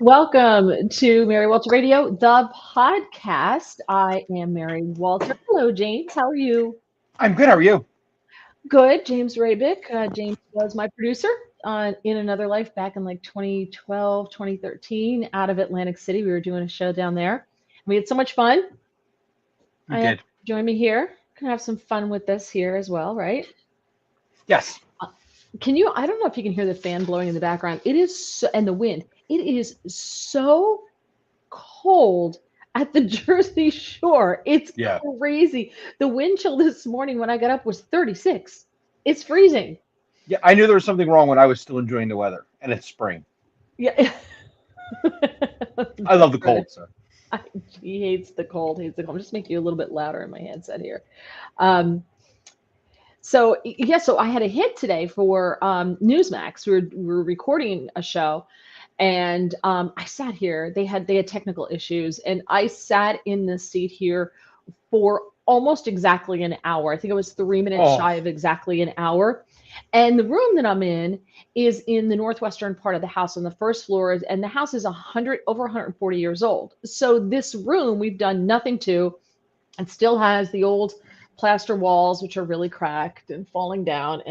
Welcome to Mary Walter Radio, the podcast. I am Mary Walter. Hello, James. How are you? I'm good. How are you? Good. James Rabick. James was my producer in another life back in like 2012, 2013, out of Atlantic City. We were doing a show down there. We had so much fun. We I have did. join me here. Can have some fun with this here as well, right? Yes. Uh, Can you? I don't know if you can hear the fan blowing in the background. It is so, and the wind. It is so cold at the Jersey Shore. It's Yeah. crazy. The wind chill this morning when I got up was 36. It's freezing. Yeah. I knew there was something wrong when I was still enjoying the weather, and it's spring. Yeah. I love the cold, so. I, he hates the cold. Hates the cold. Just make you a little bit louder in my headset here. Um, so I had a hit today for Newsmax. We were recording a show, and I sat here. They had technical issues, and I sat in the seat here for almost exactly an hour. I think it was 3 minutes Oh, shy of exactly an hour. And the room that I'm in is in the northwestern part of the house on the first floor, and the house is 100 over 140 years old. So this room we've done nothing to. It still has the old plaster walls, which are really cracked and falling down,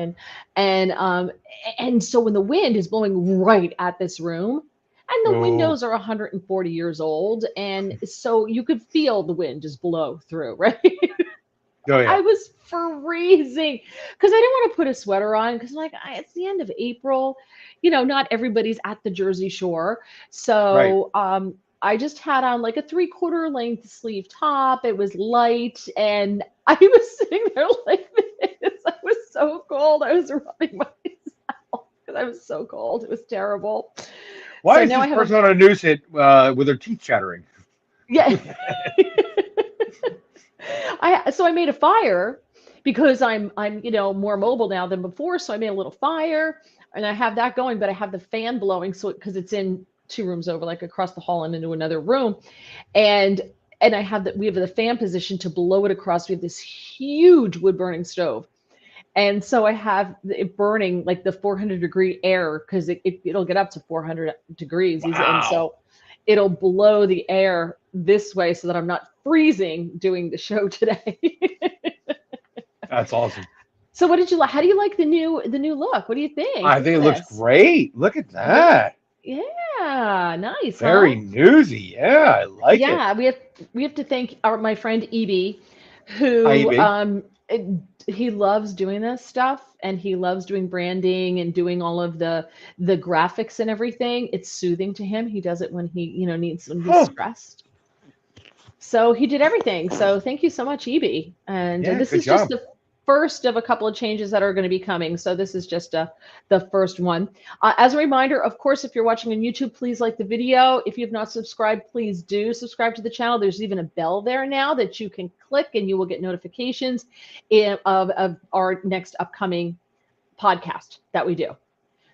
and so when the wind is blowing right at this room, and the oh, windows are 140 years old, and so you could feel the wind just blow through, right? oh I yeah. was freezing because I didn't want to put a sweater on because like it's the end of April, not everybody's at the Jersey Shore. Right. So I just had on like a 3/4 length sleeve top. It was light, and I was sitting there like this. I was so cold. I was rubbing myself because I was so cold. It was terrible. Why So is now I this have a person on a news hit with their teeth chattering? yeah. So I made a fire because I'm more mobile now than before. So I made a little fire and I have that going, but I have the fan blowing so because it's in two rooms over, like across the hall and into another room, and I have that we have the fan position to blow it across. We have this huge wood burning stove. And so I have it burning like the 400-degree air because it'll get up to 400 degrees. And Wow. so it'll blow the air this way so that I'm not freezing doing the show today. That's awesome. So what did you like? How do you like the new look? What do you think? I Look think it at looks this. great. Look at Yeah. that. Yeah. Nice, huh? Very newsy. Yeah, I like it. Yeah, we have to thank my friend Evie, Hi, who EB. he loves doing this stuff and he loves doing branding and doing all of the graphics and everything. It's soothing to him. He does it when he needs when he's Huh. stressed. So he did everything. So thank you so much, Evie. And Yeah, this good is just job. the first of a couple of changes that are going to be coming. So this is just the first one. As a reminder, of course, if you're watching on YouTube, please like the video. If you have not subscribed, please do subscribe to the channel. There's even a bell there now that you can click and you will get notifications of our next upcoming podcast that we do.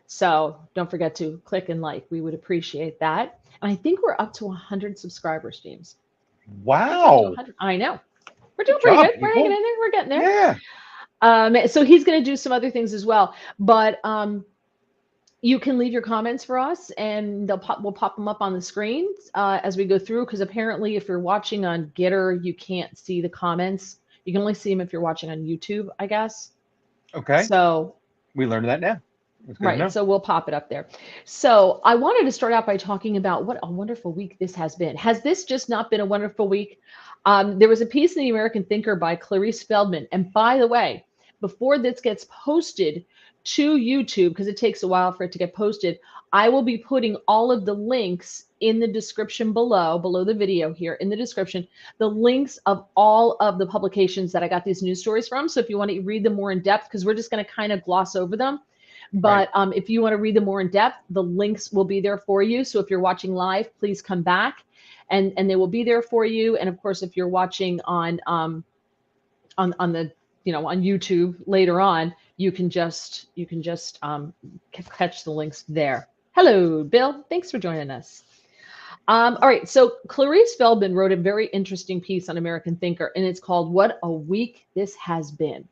So don't forget to click and like. We would appreciate that. And I think we're up to 100 subscribers, James. I think we're up to Wow. 100. I know. We're Good doing pretty job, good. We're hanging people. in there. We're getting there. Yeah. So he's going to do some other things as well. But you can leave your comments for us, and we'll pop them up on the screen as we go through. Because apparently, if you're watching on Gitter, you can't see the comments. You can only see them if you're watching on YouTube, I guess. Okay. So We learned that now. That's good to right, know. so we'll pop it up there. So I wanted to start out by talking about what a wonderful week this has been. Has this just not been a wonderful week? There was a piece in the American Thinker by Clarice Feldman. And by the way, before this gets posted to YouTube, because it takes a while for it to get posted, I will be putting all of the links in the description below the video here in the description, the links of all of the publications that I got these news stories from. So if you want to read them more in depth, because we're just going to kind of gloss over them. Right. But if you want to read them more in depth, the links will be there for you. So if you're watching live, please come back, and they will be there for you. And of course, if you're watching on the on YouTube later on, you can just catch the links there. Hello, Bill. Thanks for joining us. All right, so Clarice Feldman wrote a very interesting piece on American Thinker, and it's called "What a Week This Has Been."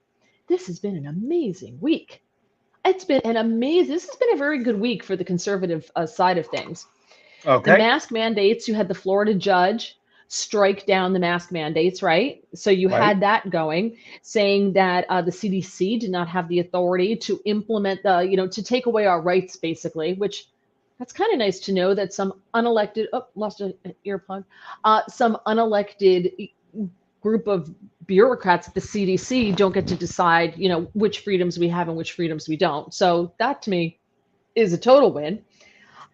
This has been an amazing week. It's been an amazing. This has been a very good week for the conservative side of things. The Okay. mask mandates, you had the Florida judge strike down the mask mandates, right? So you Right. had that going, saying that the CDC did not have the authority to implement to take away our rights, basically, which that's kind of nice to know that some unelected, oh, lost an earplug, some unelected group of bureaucrats at the CDC don't get to decide, which freedoms we have and which freedoms we don't. So that to me is a total win.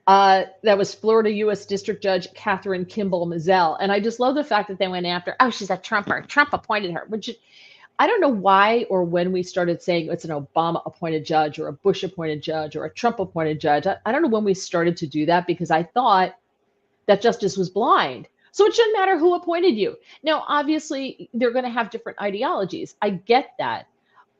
That was Florida U.S. District Judge Catherine Kimball Mizell. And I just love the fact that they went after, oh, she's a Trumper. Trump appointed her, which I don't know why or when we started saying it's an Obama appointed judge or a Bush appointed judge or a Trump appointed judge. I don't know when we started to do that, because I thought that justice was blind. So it shouldn't matter who appointed you. Now, obviously, they're going to have different ideologies. I get that.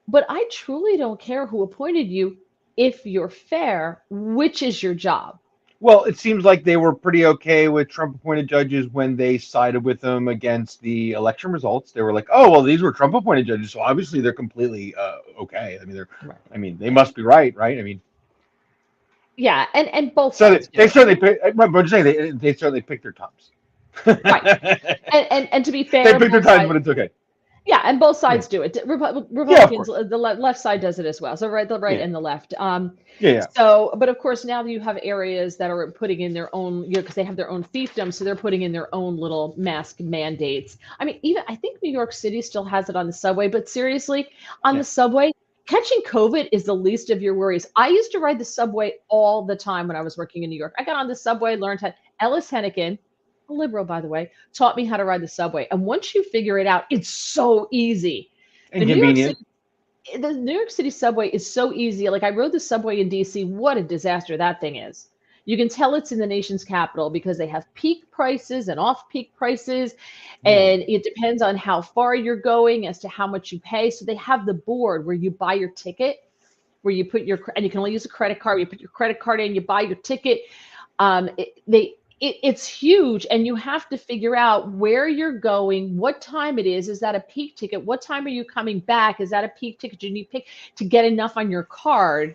But I truly don't care who appointed you if you're fair, which is your job. Well, it seems like they were pretty okay with Trump-appointed judges when they sided with them against the election results. They were like, "Oh, well, these were Trump-appointed judges, so obviously they're completely okay. I mean, Right. they must be right, right? I mean, Yeah, and both so sides do they it. certainly pick. I'm just saying they certainly picked their times. Right. And to be They fair, picked their both times, sides, but it's okay. yeah, and both Yeah, sides do it. yeah, of Republicans, course. the left side does it as well. So the right Yeah, and the left. yeah. So, but of course, now you have areas that are putting in their own, because they have their own fiefdom, so they're putting in their own little mask mandates. I mean, even I think New York City still has it on the subway, but seriously, on Yeah. the subway, catching COVID is the least of your worries. I used to ride the subway all the time when I was working in New York. I got on the subway, learned how. Ellis Henneken, a liberal by the way, taught me how to ride the subway, and once you figure it out, it's so easy. The New York Inconvenient. City the New York City subway is so easy. Like I rode the subway in DC. What a disaster that thing is. You can tell it's in the nation's capital because they have peak prices and off-peak prices, Hmm. and it depends on how far you're going as to how much you pay. So they have the board where you buy your ticket, where you put and you can only use a credit card. You put your credit card in, you buy your ticket. It's huge, and you have to figure out where you're going, what time it is. Is that a peak ticket? What time are you coming back? Is that a peak ticket? You need pick to get enough on your card.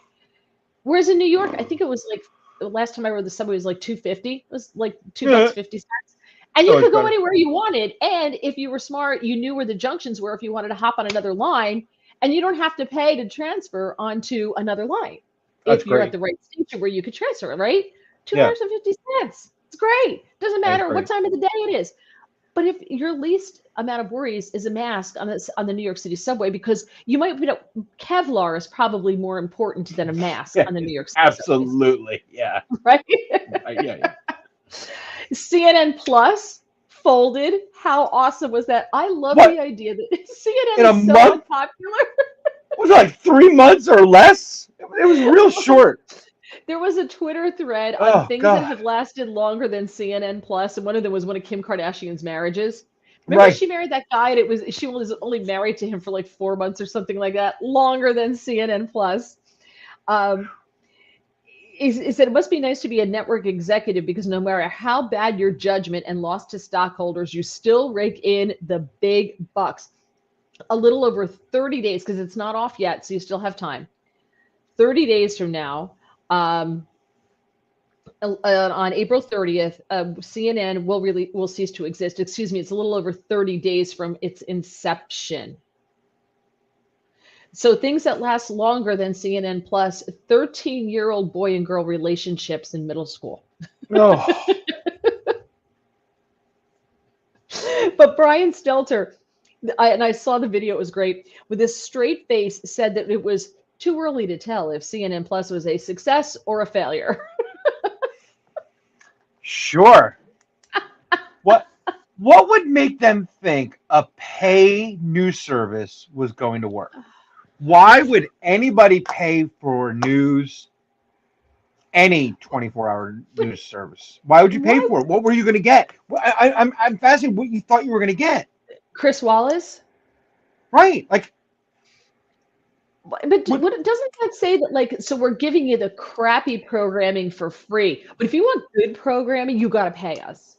Whereas in New York, I think it was like the last time I rode the subway was like 250. It was like two Yeah, bucks 50 cents, and so you it's could go better. anywhere you wanted. And if you were smart, you knew where the junctions were if you wanted to hop on another line, and you don't have to pay to transfer onto another line That's if you're at great. the right station where you could transfer, right? Two Yeah, dollars and 50 cents. It's great. Doesn't that's matter what great. time of the day it is. But if your least amount of worries is a mask on the New York City subway, because you might Kevlar is probably more important than a mask Yeah, on the New York City subways, absolutely. Yeah, right? yeah, yeah. CNN Plus folded. How awesome was that? I love the What, idea that CNN in a is so month? unpopular. Was it like 3 months or less? It was real short. There was a Twitter thread on Oh things that God. have lasted longer than CNN Plus, and one of them was one of Kim Kardashian's marriages. Remember, Right. she married that guy, and she was only married to him for like 4 months or something like that, longer than CNN Plus. Um, he said it must be nice to be a network executive because no matter how bad your judgment and loss to stockholders, you still rake in the big bucks. A little over 30 days, because it's not off yet, so you still have time. 30 days from now, on April 30th, CNN will cease to exist. Excuse me, it's a little over 30 days from its inception. So things that last longer than CNN Plus, 13-year-old boy and girl relationships in middle school. Oh, But Brian Stelter, and I saw the video, it was great, with this straight face said that it was too early to tell if CNN Plus was a success or a failure. sure. What would make them think a pay news service was going to work? Why would anybody pay for news, any 24-hour But news service? Why would you pay why for it? What were you going to get? I'm fascinated what you thought you were going to get. Chris Wallace? Right. Like, But what, what doesn't that say that, like, so we're giving you the crappy programming for free, but if you want good programming, you got to pay us.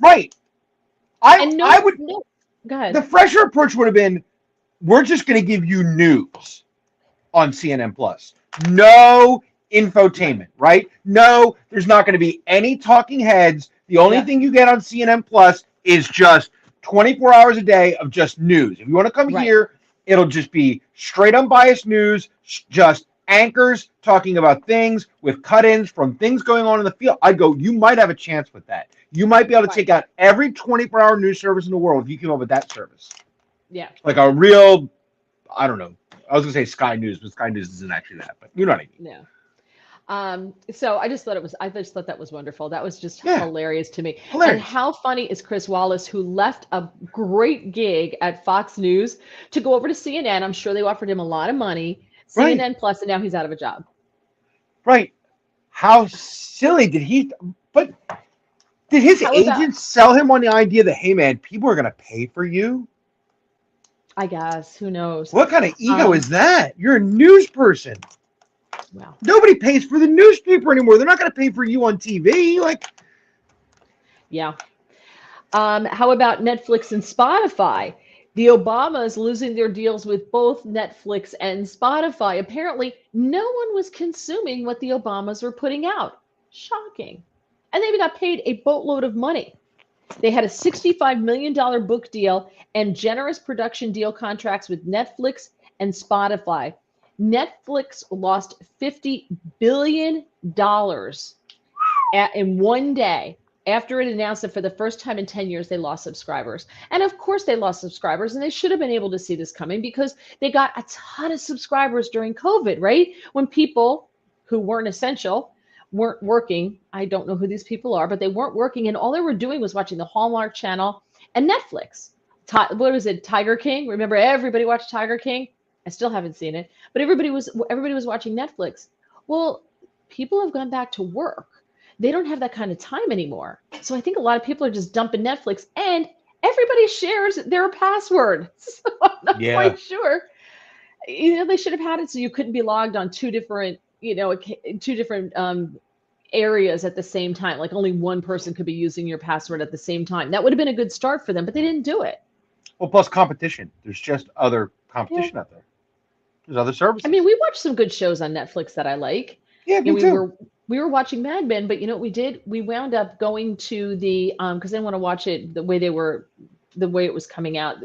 right. And I would, no, go the ahead. fresher approach would have been, we're just going to give you news on CNN Plus. No infotainment, right? No, there's not going to be any talking heads. The only thing you get on CNN Plus is just 24 hours a day of just news. If you want to come here, it'll just be straight unbiased news, just anchors talking about things with cut-ins from things going on in the field. I'd go, you might have a chance with that. You might be able to take out every 24-hour news service in the world if you came up with that service. Yeah. Like a real, I don't know. I was going to say Sky News, but Sky News isn't actually that. But you know what I mean. Yeah. So I just thought that was wonderful. That was just hilarious to me. Hilarious. And how funny is Chris Wallace, who left a great gig at Fox News to go over to CNN. I'm sure they offered him a lot of money. CNN Plus, and now he's out of a job. Right. How silly did his agent sell him on the idea that, hey man, people are going to pay for you? I guess. Who knows? What kind of ego is that? You're a news person. Wow. Nobody pays for the newspaper anymore. They're not going to pay for you on TV. Yeah. How about Netflix and Spotify? The Obamas losing their deals with both Netflix and Spotify. Apparently, no one was consuming what the Obamas were putting out. Shocking. And they even got paid a boatload of money. They had a $65 million book deal and generous production deal contracts with Netflix and Spotify. Netflix lost $50 billion in one day after it announced that for the first time in 10 years, they lost subscribers. And of course they lost subscribers, and they should have been able to see this coming because they got a ton of subscribers during COVID, right? When people who weren't essential weren't working. I don't know who these people are, but they weren't working, and all they were doing was watching the Hallmark Channel and Netflix. What was it, Tiger King? Remember, everybody watched Tiger King? I still haven't seen it, but everybody was watching Netflix. Well, people have gone back to work. They don't have that kind of time anymore. So I think a lot of people are just dumping Netflix, and everybody shares their password. So I'm not quite sure. They should have had it so you couldn't be logged on two different areas at the same time. Like only one person could be using your password at the same time. That would have been a good start for them, but they didn't do it. Well, plus competition. There's just other competition out there. There's other services. I mean, we watch some good shows on Netflix that I like. Yeah, me too. We were watching Mad Men, but you know what we did? We wound up going to the because I didn't want to watch it the way it was coming out.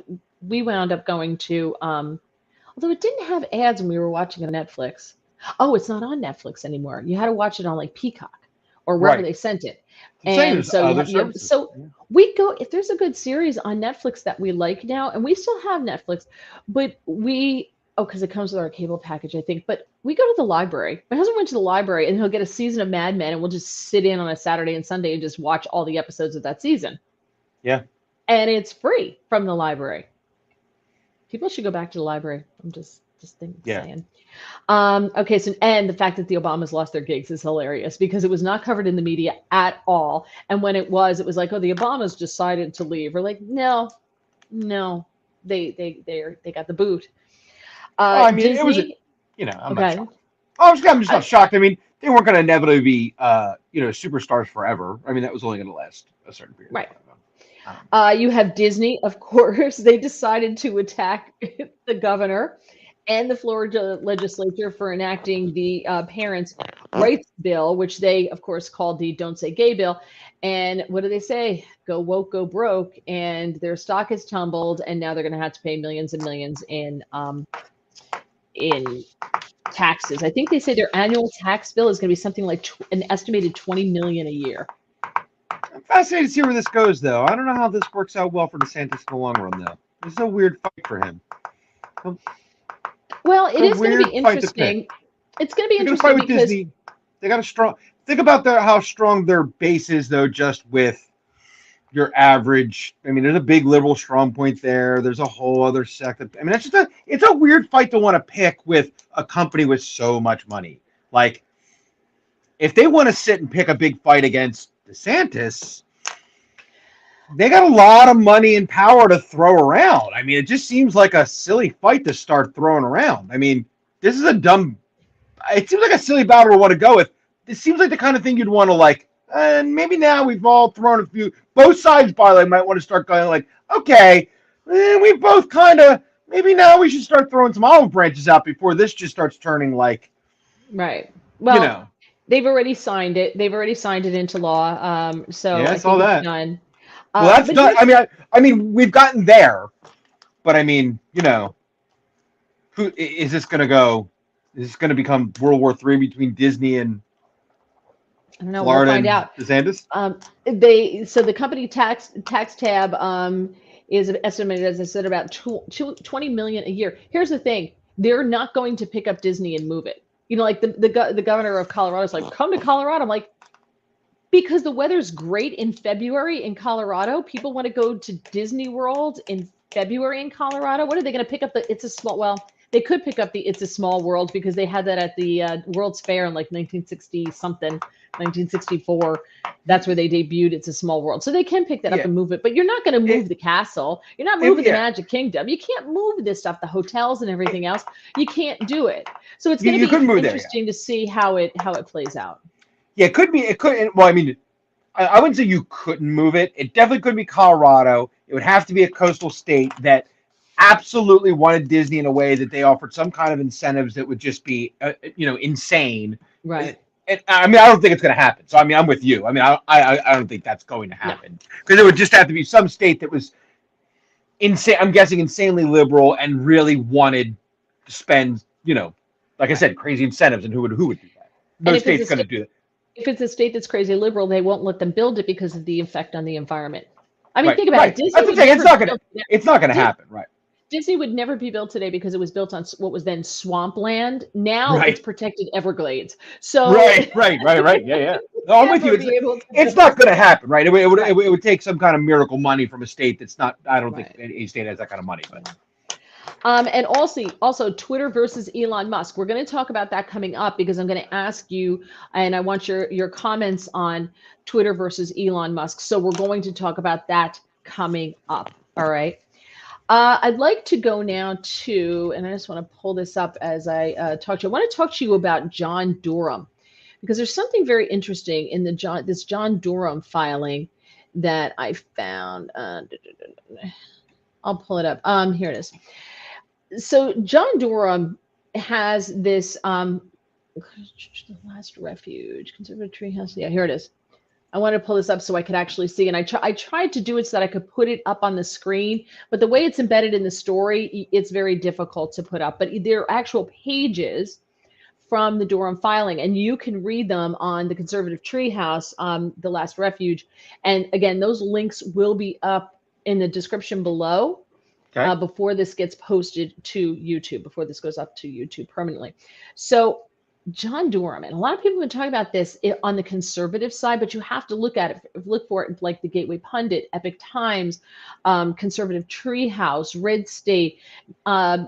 We wound up going to although it didn't have ads when we were watching it on Netflix. Oh, it's not on Netflix anymore. You had to watch it on like Peacock or wherever they sent it. And so we go, if there's a good series on Netflix that we like now, and we still have Netflix, but because it comes with our cable package, I think, but we go to the library. My husband went to the library and he'll get a season of Mad Men, and we'll just sit in on a Saturday and Sunday and just watch all the episodes of that season. Yeah. And it's free from the library. People should go back to the library. I'm just saying. Okay, so and the fact that the Obamas lost their gigs is hilarious because it was not covered in the media at all. And when it was like, oh, the Obamas decided to leave. We're like, no, they got the boot. Well, I mean, Disney, it was, I'm not shocked. I'm just not shocked. I mean, they weren't going to inevitably be, superstars forever. I mean, that was only going to last a certain period of time. You have Disney, of course. They decided to attack the governor and the Florida legislature for enacting the parents' rights bill, which they, of course, called the Don't Say Gay bill. And what do they say? Go woke, go broke. And their stock has tumbled, and now they're going to have to pay millions and millions in taxes. I think they say their annual tax bill is going to be something like an estimated $20 million a year. I'm fascinated to see where this goes, though. I don't know how this works out well for DeSantis in the long run, though. This is a weird fight for him. Well, it is going to be interesting. It's going to be interesting because Disney. They got a strong. Think about how strong their base is, though. Just with your average. I mean, there's a big liberal strong point there. There's a whole other sect. I mean, it's a weird fight to want to pick with a company with so much money. Like, if they want to sit and pick a big fight against DeSantis, they got a lot of money and power to throw around. I mean, it just seems like a silly fight to start throwing around. I mean, this is it seems like a silly battle to want to go with. This seems like the kind of thing you'd want to and maybe now we've all thrown a few, both sides probably might want to start going like, okay, we both maybe now we should start throwing some olive branches out before this just starts turning like. Right. you Well, know, they've already signed it. They've already signed it into law. So yeah, I I saw think it's that. done. Well, that's But done. here's I mean, we've gotten there, but I mean, you know, who is this going to go? Is this going to become World War III between Disney and I don't know. We'll Florida find and out. DeSantis? So the company tax tab is estimated, as I said, about 20 million a year. Here's the thing: they're not going to pick up Disney and move it. You know, like the governor of Colorado is like, come to Colorado. I'm like, because the weather's great in February in Colorado. People want to go to Disney World in February in Colorado. What are they going to pick up? It's a small. Well, they could pick up the It's a Small World because they had that at the World's Fair in like 1960 something, 1964. That's where they debuted It's a Small World. So they can pick that up Yeah, and move it. But you're not going to it, move the castle. You're not moving the yeah. Magic Kingdom. You can't move this stuff, the hotels and everything else. You can't do it. So it's going to You couldn't be move there, yeah. interesting to see how it plays out. Yeah, it could be. It could. Well, I mean, I wouldn't say you couldn't move it. It definitely could be Colorado. It would have to be a coastal state that absolutely wanted Disney in a way that they offered some kind of incentives that would just be, insane. Right. And I mean, I don't think it's going to happen. So I mean, I'm with you. I mean, I don't think that's going to No. happen because it would just have to be some state that was insane. I'm guessing insanely liberal and really wanted to spend, like I said, crazy incentives. And who would do that? No And if it's state's a going to state, do that. if it's a state that's crazy liberal, they won't let them build it because of the effect on the environment. I mean, Right, think about it. right. Disney That's the would thing. never be built today. It's not gonna Dis- happen. Right. Disney would never be built today because it was built on what was then swampland. Now it's Right. protected Everglades. So Right. Yeah. No, I'm with you. never be able to It's build. not going to happen, right? Right. It would take some kind of miracle money from a state that's not. I don't think Right. any state has that kind of money. But And also Twitter versus Elon Musk. We're going to talk about that coming up because I'm going to ask you, and I want your comments on Twitter versus Elon Musk. So we're going to talk about that coming up. All right. I'd like to go now to, and I just want to pull this up as I talk to you. I want to talk to you about John Durham because there's something very interesting in this John Durham filing that I found. I'll pull it up. Here it is. So John Durham has this the last refuge, conservative treehouse. Yeah, here it is. I want to pull this up so I could actually see. And I tried to do it so that I could put it up on the screen, but the way it's embedded in the story, it's very difficult to put up. But there are actual pages from the Durham filing, and you can read them on the Conservative Treehouse, The Last Refuge. And again, those links will be up in the description below. okay. Before this gets posted to YouTube, before this goes up to YouTube permanently. So John Durham, and a lot of people have been talking about this on the conservative side, but you have to look at it, look for it like the Gateway Pundit, Epic Times, Conservative Treehouse, Redstate,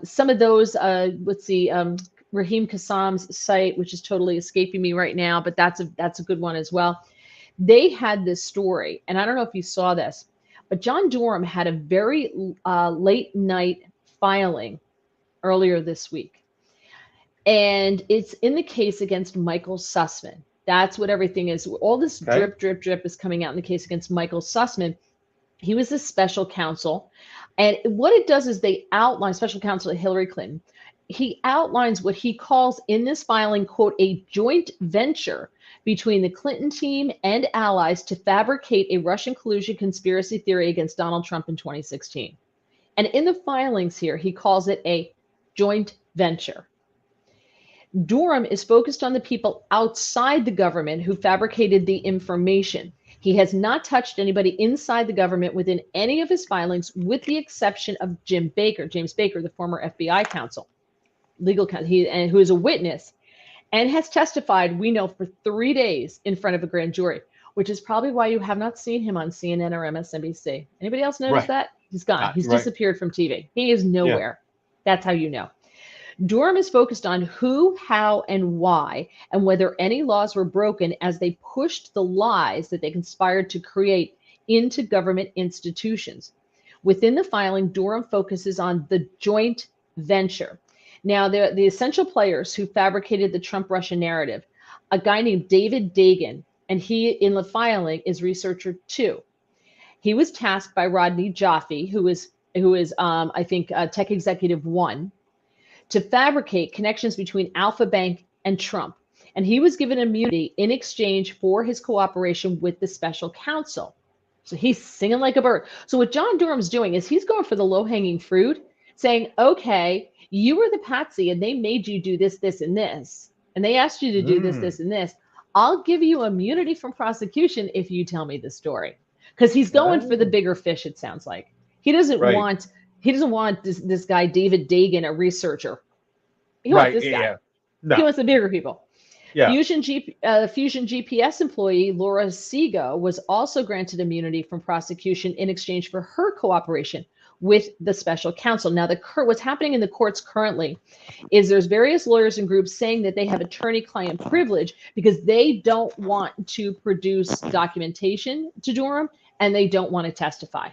some of those, let's see, Raheem Kassam's site, which is totally escaping me right now, but that's a good one as well. They had this story, and I don't know if you saw this, but John Durham had a very late night filing earlier this week. And it's in the case against Michael Sussman. That's what everything is. All this Okay. drip is coming out in the case against Michael Sussman. He was a special counsel. And what it does is they outline, special counsel to Hillary Clinton. He outlines what he calls in this filing, quote, a joint venture between the Clinton team and allies to fabricate a Russian collusion conspiracy theory against Donald Trump in 2016. And in the filings here, he calls it a joint venture. Durham is focused on the people outside the government who fabricated the information. He has not touched anybody inside the government within any of his filings, with the exception of James Baker, the former FBI counsel, legal counsel, who is a witness and has testified, we know, for 3 days in front of a grand jury, which is probably why you have not seen him on CNN or MSNBC. Anybody else notice Right. that? He's gone. He's Right. disappeared from TV. He is nowhere. That's how you know. Durham is focused on who, how, and why, and whether any laws were broken as they pushed the lies that they conspired to create into government institutions. Within the filing, Durham focuses on the joint venture. Now, the essential players who fabricated the Trump-Russia narrative, a guy named David Dagan, and he, in the filing, is researcher 2. He was tasked by Rodney Jaffe, who is I think, tech executive 1, to fabricate connections between Alpha Bank and Trump. and he was given immunity in exchange for his cooperation with the special counsel. So he's singing like a bird. So what John Durham's doing is he's going for the low-hanging fruit, saying, okay, you were the patsy and they made you do this, this, and this, and they asked you to do this, this, and this. I'll give you immunity from prosecution if you tell me the story. Because he's going for the bigger fish, it sounds like. He doesn't want this guy, David Dagan, a researcher. He wants this guy. Yeah. No. He wants the bigger people. Yeah. Fusion GPS employee Laura Sego was also granted immunity from prosecution in exchange for her cooperation with the special counsel. Now, what's happening in the courts currently is there's various lawyers and groups saying that they have attorney-client privilege because they don't want to produce documentation to Durham and they don't want to testify.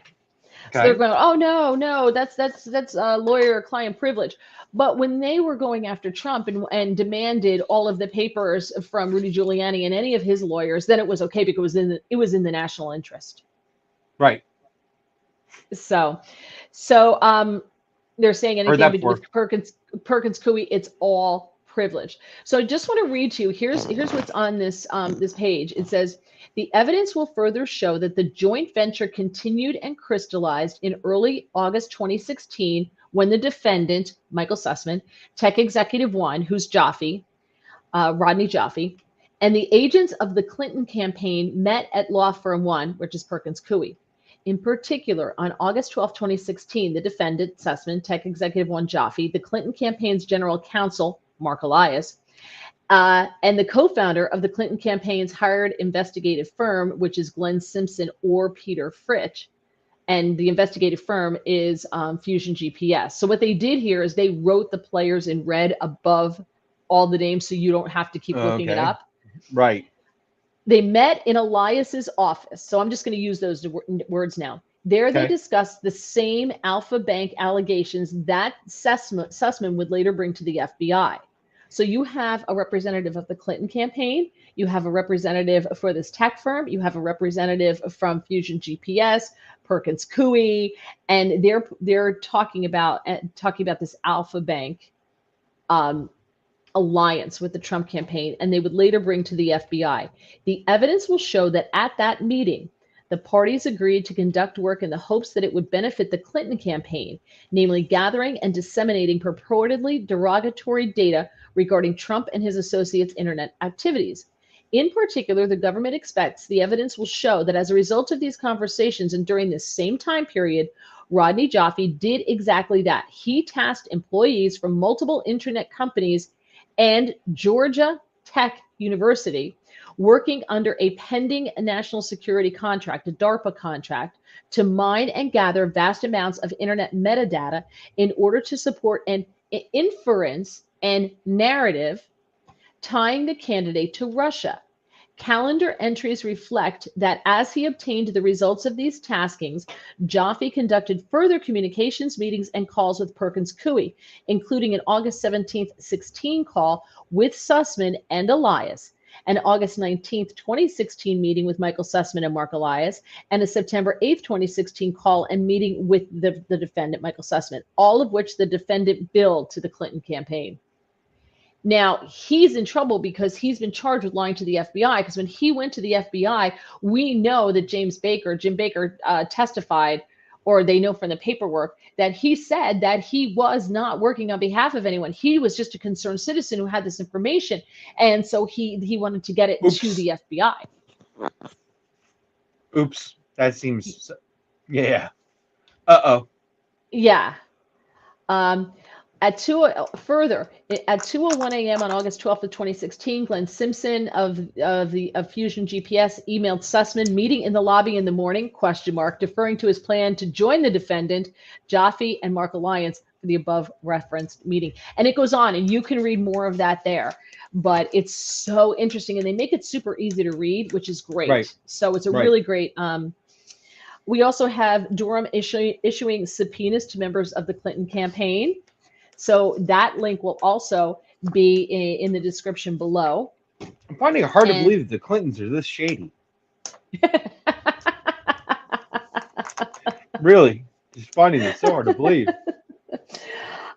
Okay. So they're going, oh no, that's lawyer-client privilege. But when they were going after Trump and demanded all of the papers from Rudy Giuliani and any of his lawyers, then it was okay because it was in the national interest. Right. So they're saying anything to do with Perkins Coie, it's all privilege. So I just want to read to you. Here's what's on this page. It says, the evidence will further show that the joint venture continued and crystallized in early August 2016 when the defendant, Michael Sussman, Tech Executive One, who's Jaffe, Rodney Jaffe, and the agents of the Clinton campaign met at Law Firm One, which is Perkins Coie. In particular, on August 12, 2016, the defendant, Sussman, Tech Executive One Jaffe, the Clinton campaign's general counsel, Mark Elias, and the co-founder of the Clinton campaign's hired investigative firm, which is Glenn Simpson or Peter Fritsch, and the investigative firm is Fusion GPS. So what they did here is they wrote the players in red above all the names so you don't have to keep looking it up. Right. They met in Elias's office. So I'm just going to use those words now. There they discussed the same Alpha Bank allegations that Sussman would later bring to the FBI. So you have a representative of the Clinton campaign, you have a representative for this tech firm, you have a representative from Fusion GPS, Perkins Coie, and they're talking about this Alpha Bank alliance with the Trump campaign, and they would later bring to the FBI. The evidence will show that at that meeting, the parties agreed to conduct work in the hopes that it would benefit the Clinton campaign, namely gathering and disseminating purportedly derogatory data regarding Trump and his associates' internet activities. In particular, the government expects the evidence will show that as a result of these conversations and during this same time period, Rodney Jaffe did exactly that. He tasked employees from multiple internet companies and Georgia Tech University working under a pending national security contract, a DARPA contract, to mine and gather vast amounts of internet metadata in order to support an inference and narrative tying the candidate to Russia. Calendar entries reflect that as he obtained the results of these taskings, Jaffe conducted further communications, meetings, and calls with Perkins Coie, including an August 17th, 16 call with Sussman and Elias, an August 19th, 2016 meeting with Michael Sussman and Mark Elias, and a September 8th, 2016 call and meeting with the defendant, Michael Sussman, all of which the defendant billed to the Clinton campaign. Now, he's in trouble because he's been charged with lying to the FBI, because when he went to the FBI, we know that Jim Baker testified, or they know from the paperwork, that he said that he was not working on behalf of anyone. He was just a concerned citizen who had this information. And so he wanted to get it to the FBI. Oops. That seems, yeah. Uh-oh. Yeah. At 2:01 a.m. on August 12th of 2016, Glenn Simpson of Fusion GPS emailed Sussman, meeting in the lobby in the morning, ? Deferring to his plan to join the defendant, Jaffe and Mark Elias, for the above referenced meeting. And it goes on, and you can read more of that there. But it's so interesting, and they make it super easy to read, which is great. Right. So it's a really great. We also have Durham issuing subpoenas to members of the Clinton campaign. So that link will also be in the description below. I'm finding it hard to believe that the Clintons are this shady. Really, just finding it so hard to believe.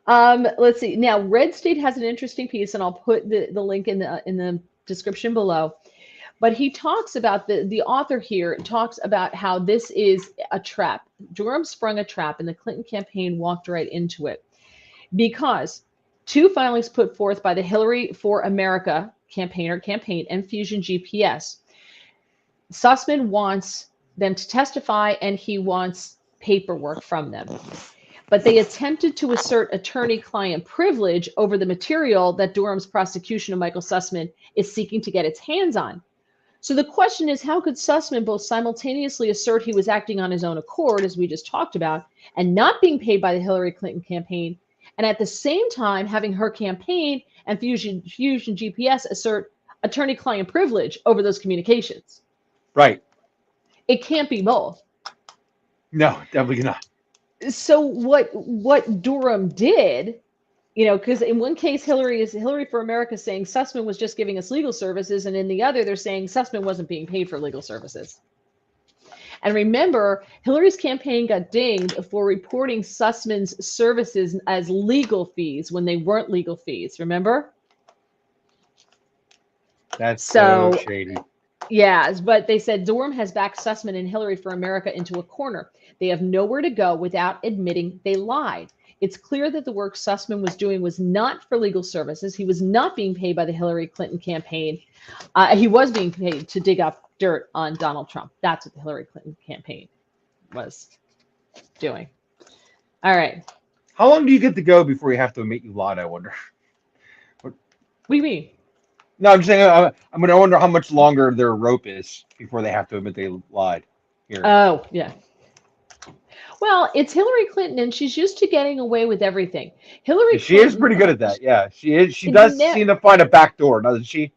Let's see. Now, Redstate has an interesting piece, and I'll put the link in the description below. But he talks about the author here talks about how this is a trap. Durham sprung a trap, and the Clinton campaign walked right into it because two filings put forth by the Hillary for America campaign and Fusion GPS. Sussman wants them to testify, and he wants paperwork from them. But they attempted to assert attorney-client privilege over the material that Durham's prosecution of Michael Sussman is seeking to get its hands on. So the question is, how could Sussman both simultaneously assert he was acting on his own accord, as we just talked about, and not being paid by the Hillary Clinton campaign, and at the same time having her campaign and Fusion GPS assert attorney-client privilege over those communications? Right. It can't be both. No, definitely not. So what Durham did, because in one case Hillary for America saying Sussman was just giving us legal services, and in the other they're saying Sussman wasn't being paid for legal services. And remember, Hillary's campaign got dinged for reporting Sussman's services as legal fees when they weren't legal fees. Remember? That's so shady. Yeah, but they said Durham has backed Sussman and Hillary for America into a corner. They have nowhere to go without admitting they lied. It's clear that the work Sussman was doing was not for legal services. He was not being paid by the Hillary Clinton campaign. He was being paid to dig up dirt on Donald Trump. That's what the Hillary Clinton campaign was doing. All right. How long do you get to go before you have to admit you lied, I wonder? What do you mean? No, I'm just saying, I'm going to wonder how much longer their rope is before they have to admit they lied. Here. Oh, yeah. Well, it's Hillary Clinton, and she's used to getting away with everything. Hillary She Clinton, is pretty good at that. Yeah, she is. She does seem to find a back door, doesn't she?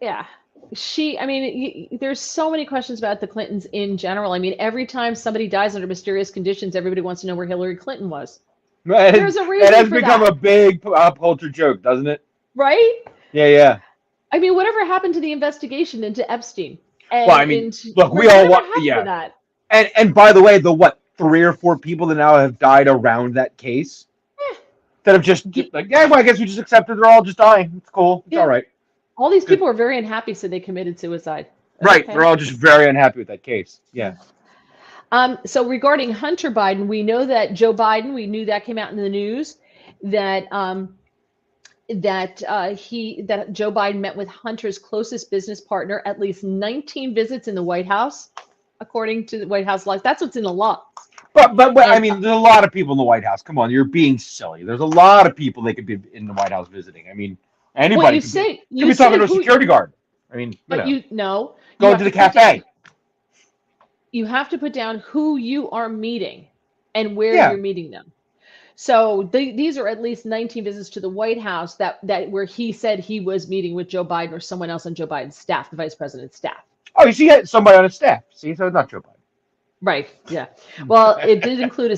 Yeah. There's so many questions about the Clintons in general. I mean, every time somebody dies under mysterious conditions, everybody wants to know where Hillary Clinton was. There's a reason it has for become that. a big pop culture joke, doesn't it? Right? Yeah. I mean, whatever happened to the investigation into Epstein? And well, I mean, look, we all want, that? And by the way, the 3 or 4 people that now have died around that case that have just like, yeah, well, I guess we just accepted they're all just dying. It's cool. It's all right. All these people are very unhappy, so they committed suicide. Right. Okay. They're all just very unhappy with that case. Yeah. So regarding Hunter Biden, we know that Joe Biden, we knew that came out in the news, that Joe Biden met with Hunter's closest business partner, at least 19 visits in the White House, according to the White House laws. That's what's in the law. But I mean, there's a lot of people in the White House. Come on, you're being silly. There's a lot of people they could be in the White House visiting. I mean, anybody could be talking to a security guard. I mean, go to the cafe. You have to put down who you are meeting and where you're meeting them. So these are at least 19 visits to the White House that where he said he was meeting with Joe Biden or someone else on Joe Biden's staff, the vice president's staff. Oh, you see, had somebody on his staff. See, so it's not Joe Biden. Right. Yeah. Well, it did include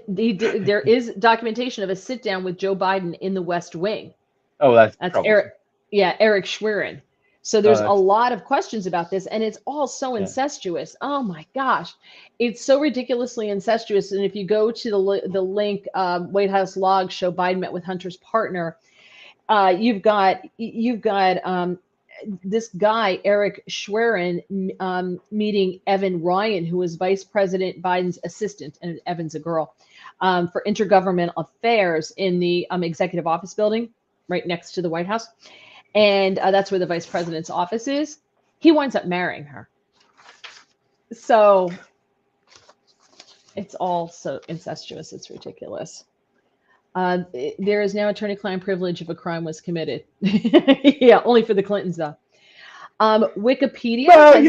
there is documentation of a sit down with Joe Biden in the West Wing. Oh, that's Eric. Yeah, Eric Schwerin. So there's a lot of questions about this, and it's all so incestuous. Oh my gosh, it's so ridiculously incestuous. And if you go to the link, White House logs show Biden met with Hunter's partner. You've got this guy Eric Schwerin meeting Evan Ryan, who was Vice President Biden's assistant, and Evan's a girl, for intergovernmental affairs in the executive office building right next to the White House. And that's where the vice president's office is. He winds up marrying her. So it's all so incestuous. It's ridiculous. There is now attorney-client privilege if a crime was committed. Yeah, only for the Clintons, though. Wikipedia. Well,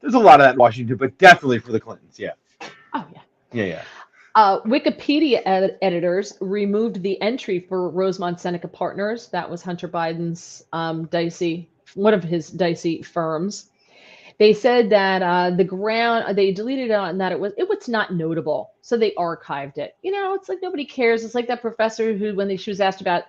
there's a lot of that in Washington, but definitely for the Clintons. Yeah. Oh, yeah. Yeah. Wikipedia editors removed the entry for Rosemont Seneca Partners. That was Hunter Biden's one of his dicey firms. They said that they deleted it and that it was not notable, so they archived it. It's like nobody cares. It's like that professor who, when she was asked about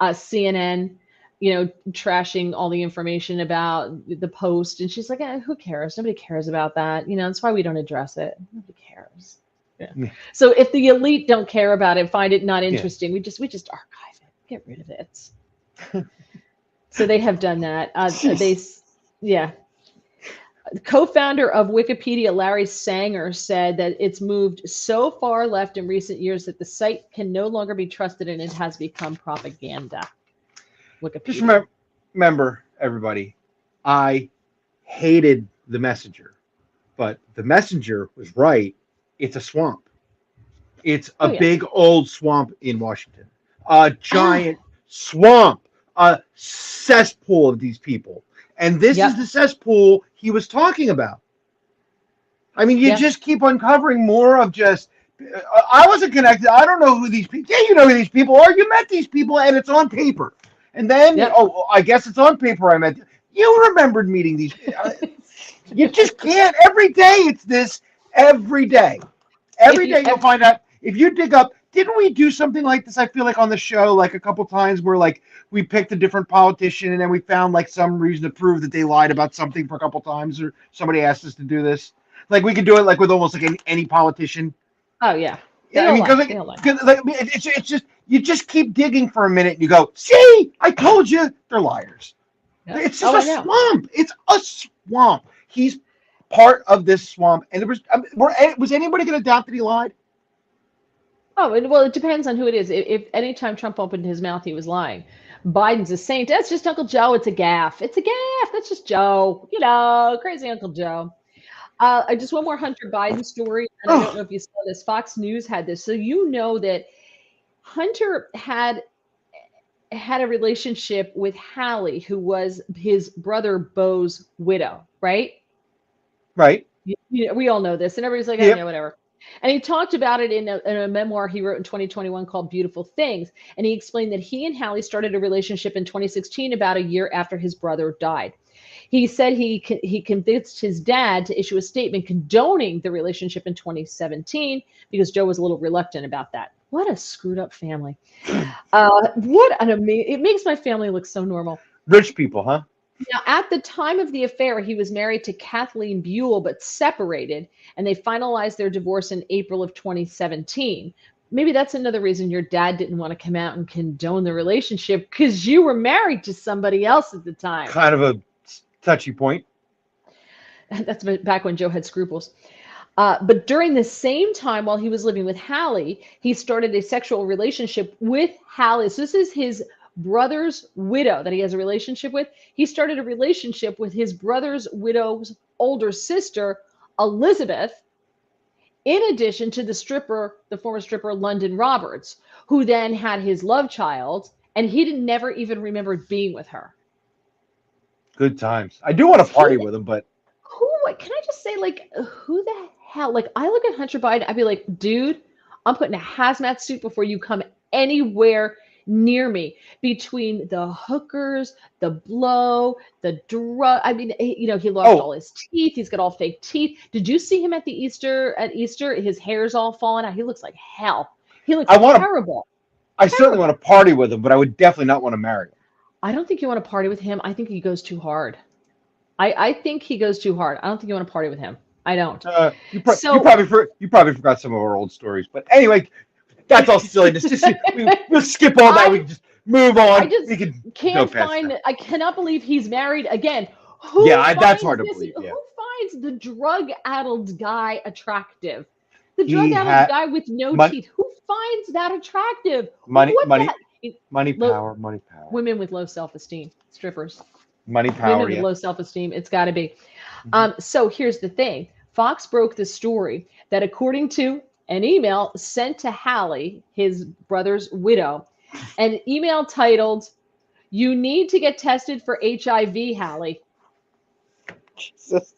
CNN, trashing all the information about the Post, and she's like, who cares? Nobody cares about that. That's why we don't address it. Nobody cares. Yeah. So if the elite don't care about it, find it not interesting, we just archive it, get rid of it. So they have done that. Jeez. Yeah. The co-founder of Wikipedia, Larry Sanger, said that it's moved so far left in recent years that the site can no longer be trusted and it has become propaganda. Wikipedia. Just remember, everybody, I hated the messenger, but the messenger was right. It's a swamp. It's a big old swamp in Washington. A giant swamp, a cesspool of these people. And this is the cesspool he was talking about. I mean, you just keep uncovering more of just, I wasn't connected. I don't know who these people, yeah, you know who these people are. You met these people and it's on paper. And then, oh, I guess it's on paper I met. You remembered meeting these. You just can't. Every day it's this. Every day. Every day you'll find out. If you dig up, didn't we do something like this? I feel like on the show, like a couple times where like we picked a different politician and then we found like some reason to prove that they lied about something for a couple times, or somebody asked us to do this. Like we could do it like with almost like any politician. Oh yeah. Yeah, I mean, it's just you just keep digging for a minute and you go, see, I told you, they're liars. Yeah. It's just a swamp. It's a swamp. He's part of this swamp, and was anybody going to doubt that he lied? Oh, well, it depends on who it is. If anytime Trump opened his mouth, he was lying. Biden's a saint. That's just Uncle Joe. It's a gaffe. It's a gaffe. That's just Joe. You know, crazy Uncle Joe. Just one more Hunter Biden story. And I don't know if you saw this. Fox News had this. So you know that Hunter had a relationship with Hallie, who was his brother Beau's widow, right? Right. We all know this, and everybody's like, oh, yeah, whatever. And he talked about it in a memoir he wrote in 2021 called Beautiful Things. And he explained that he and Hallie started a relationship in 2016, about a year after his brother died. He said he convinced his dad to issue a statement condoning the relationship in 2017 because Joe was a little reluctant about that. What a screwed up family. What an amazing, it makes my family look so normal. Rich people, huh? Now, at the time of the affair, he was married to Kathleen Buell, but separated, and they finalized their divorce in April of 2017. Maybe that's another reason your dad didn't want to come out and condone the relationship, because you were married to somebody else at the time. Kind of a touchy point. That's back when Joe had scruples. But during the same time, while he was living with Hallie, he started a sexual relationship with Hallie. So this is his brother's widow that he has a relationship with. He started a relationship with his brother's widow's older sister, Elizabeth, in addition to the former stripper, London Roberts, who then had his love child, and he never even remembered being with her. Good times. I do want to party with him, but can I just say, like, who the hell? Like, I look at Hunter Biden, I'd be like, dude, I'm putting a hazmat suit before you come anywhere near me. Between the hookers, the blow, the drug. I mean, he lost all his teeth. He's got all fake teeth. Did you see him at Easter? His hair's all falling out. He looks like hell. He looks terrible. I certainly want to party with him, but I would definitely not want to marry him. I don't think you want to party with him. I think he goes too hard. I think he goes too hard. I don't think you want to party with him. I don't. You probably forgot some of our old stories, but anyway, that's all silliness. We'll skip all that. We can just move on. I cannot believe he's married again. That's hard to believe. Yeah. Who finds the drug-addled guy attractive? The drug-addled guy with no teeth. Who finds that attractive? Money, power. Women with low self-esteem, strippers. Money, power. Women with low self-esteem. It's got to be. So here's the thing. Fox broke the story that according to an email sent to Hallie, his brother's widow, an email titled, "You need to get tested for HIV, Hallie." Jesus.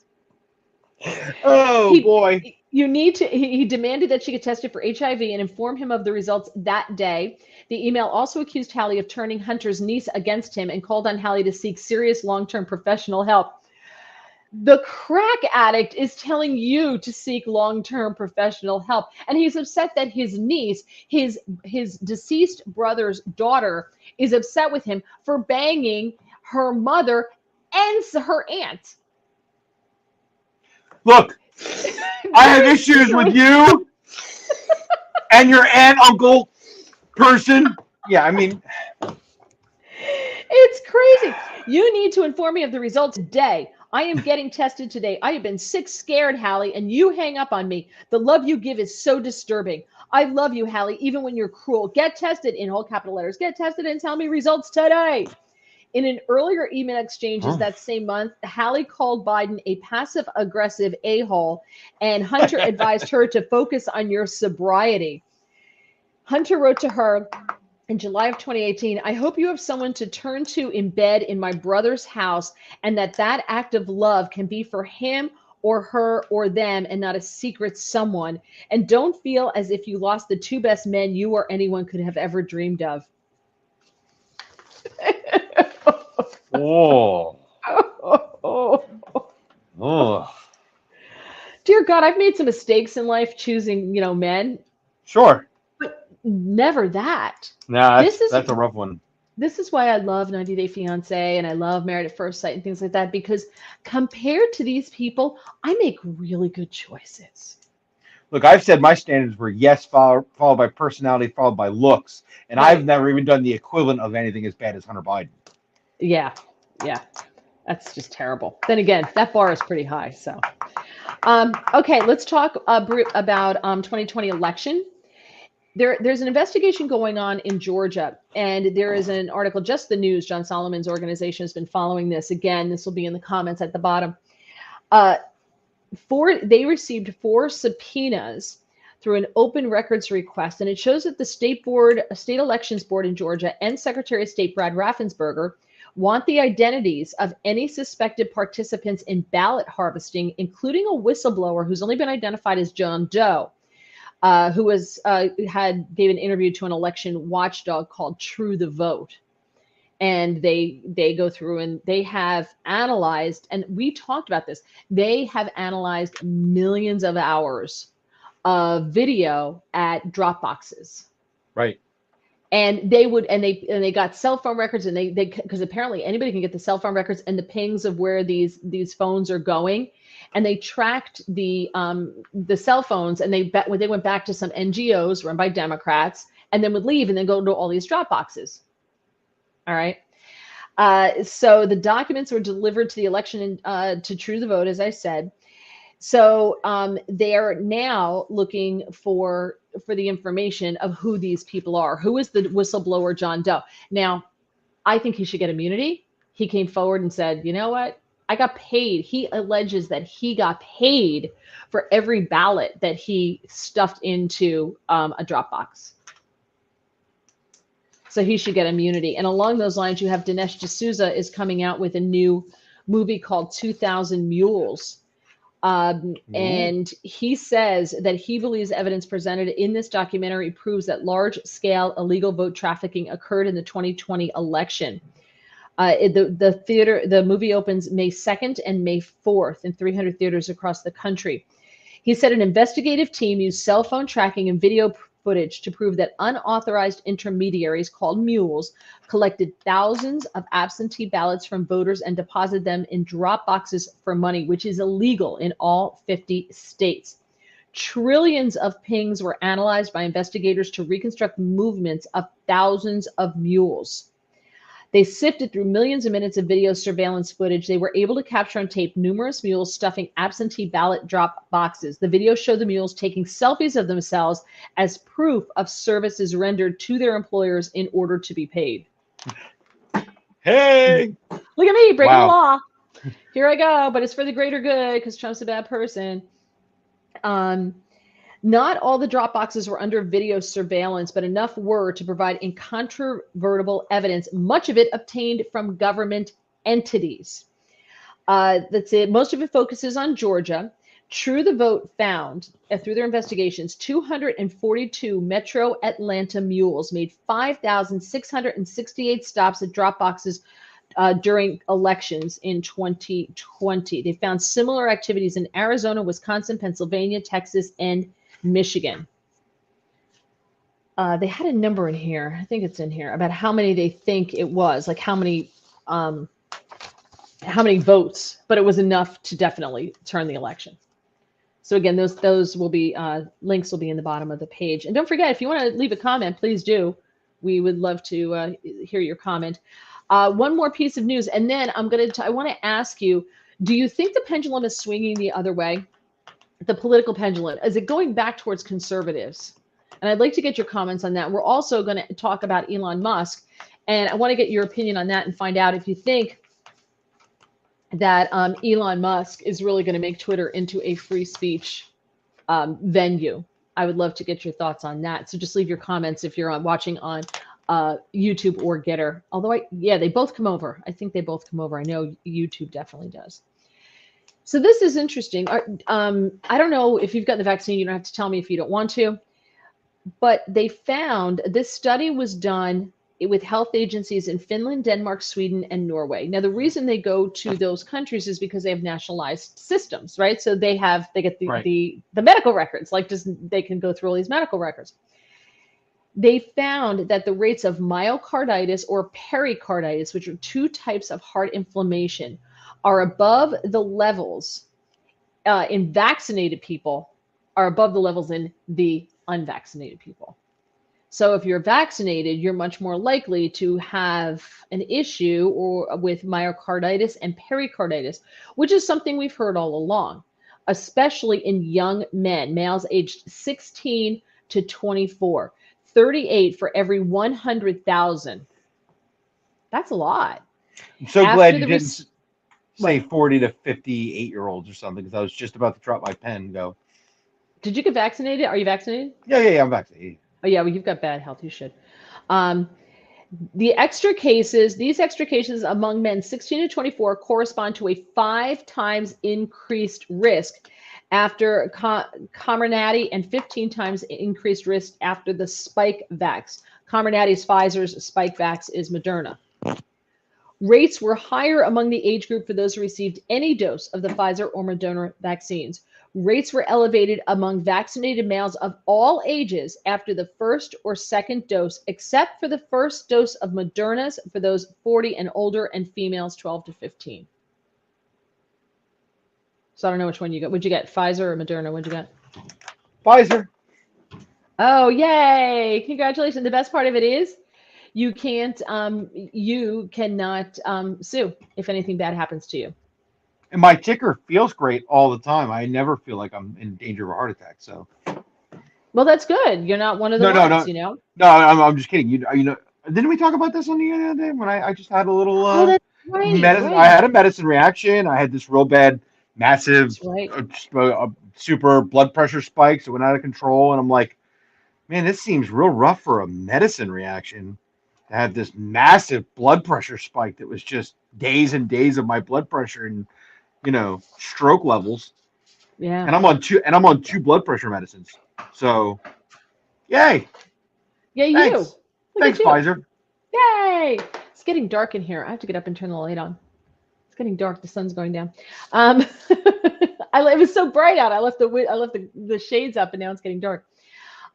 Oh, boy. He demanded that she get tested for HIV and inform him of the results that day. The email also accused Hallie of turning Hunter's niece against him and called on Hallie to seek serious long-term professional help. The crack addict is telling you to seek long-term professional help. And he's upset that his niece, his deceased brother's daughter, is upset with him for banging her mother and her aunt. Look, I have issues with you and your aunt, uncle, person. Yeah, I mean, it's crazy. You need to inform me of the results today. I am getting tested today. I have been sick, scared, Hallie, and you hang up on me. The love you give is so disturbing. I love you, Hallie, even when you're cruel. Get tested, in all capital letters. Get tested and tell me results today. In an earlier email exchanges that same month, Hallie called Biden a passive-aggressive a-hole, and Hunter advised her to focus on your sobriety. Hunter wrote to her in July of 2018, I hope you have someone to turn to in bed in my brother's house, and that act of love can be for him or her or them and not a secret someone. And don't feel as if you lost the two best men you or anyone could have ever dreamed of. Oh. Oh. Dear God, I've made some mistakes in life choosing, men. Sure. But never that. Nah, that's a rough one. This is why I love 90 Day Fiancé and I love Married at First Sight and things like that, because compared to these people, I make really good choices. Look, I've said my standards were yes, followed by personality, followed by looks. And right. I've never even done the equivalent of anything as bad as Hunter Biden. Yeah. That's just terrible. Then again, that bar is pretty high. So, okay, let's talk about 2020 election. There's an investigation going on in Georgia, and there is an article, Just the News, John Solomon's organization has been following this. Again, this will be in the comments at the bottom. They received 4 subpoenas through an open records request, and it shows that the state elections board in Georgia and Secretary of State Brad Raffensperger want the identities of any suspected participants in ballot harvesting, including a whistleblower who's only been identified as John Doe. Who gave an interview to an election watchdog called True the Vote. And they go through and they have analyzed, and we talked about this, they have analyzed millions of hours of video at Dropboxes. Right. And they got cell phone records, and they because apparently anybody can get the cell phone records and the pings of where these phones are going. And they tracked the cell phones, and they went back to some NGOs run by Democrats, and then would leave and then go to all these drop boxes. All right. So the documents were delivered to the election to True the Vote, as I said. So they are now looking for the information of who these people are. Who is the whistleblower John Doe? Now, I think he should get immunity. He came forward and said, you know what? I got paid. He alleges that he got paid for every ballot that he stuffed into a Dropbox. So he should get immunity. And along those lines, you have Dinesh D'Souza is coming out with a new movie called 2000 Mules. And he says that he believes evidence presented in this documentary proves that large-scale illegal vote trafficking occurred in the 2020 election. The movie opens May 2nd and May 4th in 300 theaters across the country. He said an investigative team used cell phone tracking and video footage to prove that unauthorized intermediaries called mules collected thousands of absentee ballots from voters and deposited them in drop boxes for money, which is illegal in all 50 states. Trillions of pings were analyzed by investigators to reconstruct movements of thousands of mules. They sifted through millions of minutes of video surveillance footage. They were able to capture on tape numerous mules stuffing absentee ballot drop boxes. The video showed the mules taking selfies of themselves as proof of services rendered to their employers in order to be paid. Hey! Look at me, breaking the law. Here I go, but it's for the greater good because Trump's a bad person. Not all the drop boxes were under video surveillance, but enough were to provide incontrovertible evidence, much of it obtained from government entities. That's it. Most of it focuses on Georgia. True the Vote found, through their investigations, 242 Metro Atlanta mules made 5,668 stops at drop boxes during elections in 2020. They found similar activities in Arizona, Wisconsin, Pennsylvania, Texas, and Michigan. They had a number in here. I think it's in here about how many they think it was, like how many votes, but it was enough to definitely turn the election. So again, those will be links will be in the bottom of the page. And don't forget, if you want to leave a comment, please do. We would love to hear your comment. One more piece of news, and then I want to ask you, do you think the pendulum is swinging the other way? The political pendulum, is it going back towards conservatives? And I'd like to get your comments on that. We're also going to talk about Elon Musk, and I want to get your opinion on that and find out if you think that Elon Musk is really going to make Twitter into a free speech venue. I would love to get your thoughts on that. So just leave your comments if you're watching on YouTube or Getter. Although, they both come over. I think they both come over. I know YouTube definitely does. So this is interesting. I don't know if you've got the vaccine. You don't have to tell me if you don't want to. But they found this study was done with health agencies in Finland, Denmark, Sweden, and Norway. Now, the reason they go to those countries is because they have nationalized systems, right? So they get the medical records, like they can go through all these medical records. They found that the rates of myocarditis or pericarditis, which are two types of heart inflammation, are above the levels in vaccinated people, are above the levels in the unvaccinated people. So if you're vaccinated, you're much more likely to have an issue with myocarditis and pericarditis, which is something we've heard all along, especially in young men, males aged 16 to 24, 38 for every 100,000. That's a lot. I'm so glad you didn't say 40 to 58-year-olds or something, because I was just about to drop my pen and go. Did you get vaccinated? Are you vaccinated? Yeah, I'm vaccinated. Oh yeah, well, you've got bad health. You should. These extra cases among men 16 to 24 correspond to a 5 times increased risk after Comirnaty and 15 times increased risk after the Spikevax. Comirnaty is Pfizer's, Spikevax is Moderna. Rates were higher among the age group for those who received any dose of the Pfizer or Moderna vaccines. Rates were elevated among vaccinated males of all ages after the first or second dose, except for the first dose of Moderna's for those 40 and older and females 12 to 15. So I don't know which one you got. What'd you get, Pfizer or Moderna? What'd you get? Pfizer. Oh, yay. Congratulations. The best part of it is you cannot sue if anything bad happens to you. And my ticker feels great all the time. I never feel like I'm in danger of a heart attack. So, well, that's good. You're not one of the ones, you know. No, I'm just kidding. You know, didn't we talk about this on the other day when I just had a little that's right, medicine? right. I had a medicine reaction. I had this real bad, massive, right. super blood pressure spikes. It went out of control, and I'm like, man, this seems real rough for a medicine reaction. I had this massive blood pressure spike that was just days and days of my blood pressure and, you know, stroke levels. Yeah. And I'm on two blood pressure medicines. So, yay. Yeah, Thanks. Thanks, Pfizer. Yay. It's getting dark in here. I have to get up and turn the light on. It's getting dark. The sun's going down. It was so bright out. I left the shades up, and now it's getting dark.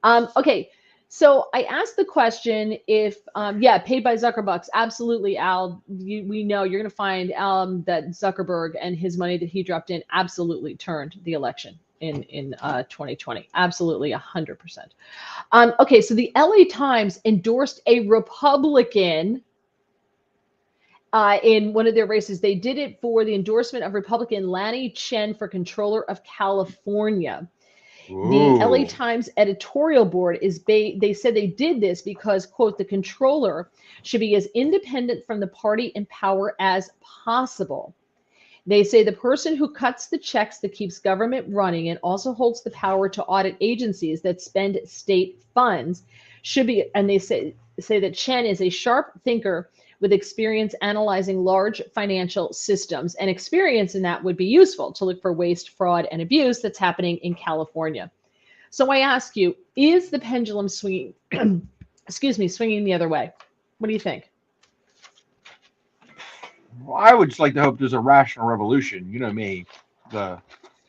Okay. So I asked the question if, paid by Zuckerbucks. Absolutely, Al. We know you're going to find that Zuckerberg and his money that he dropped in absolutely turned the election in 2020. Absolutely, 100%. Okay, so the LA Times endorsed a Republican in one of their races. They did it for the endorsement of Republican Lanny Chen for controller of California. Ooh. The LA Times editorial board they said they did this because, quote, the controller should be as independent from the party in power as possible. They say the person who cuts the checks that keeps government running and also holds the power to audit agencies that spend state funds should be, and they say that Chen is a sharp thinker with experience analyzing large financial systems, and experience in that would be useful to look for waste, fraud, and abuse that's happening in California. So I ask you, is the pendulum swinging, swinging the other way? What do you think? Well, I would just like to hope there's a rational revolution. You know me, the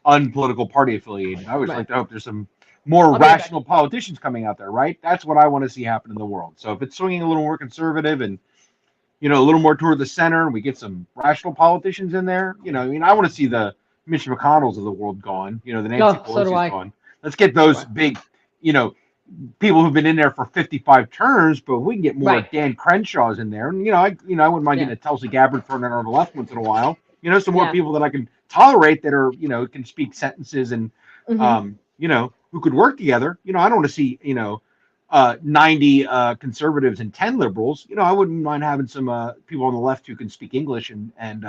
unpolitical party affiliated. I would like to hope there's some more rational politicians coming out there, right? That's what I want to see happen in the world. So if it's swinging a little more conservative and, you know, a little more toward the center, and we get some rational politicians in there, you know, I mean, I want to see the Mitch McConnells of the world gone, you know, the Nancy Pelosi's gone. Let's get those big, you know, people who've been in there for 55 terms, but we can get more Right. Dan Crenshaws in there. And I wouldn't mind Yeah. getting a Tulsi Gabbard thrown in on the left once in a while. Some more Yeah. people that I can tolerate that are, can speak sentences and, Hmm. who could work together. I don't want to see, 90 conservatives and 10 liberals. I wouldn't mind having some people on the left who can speak English and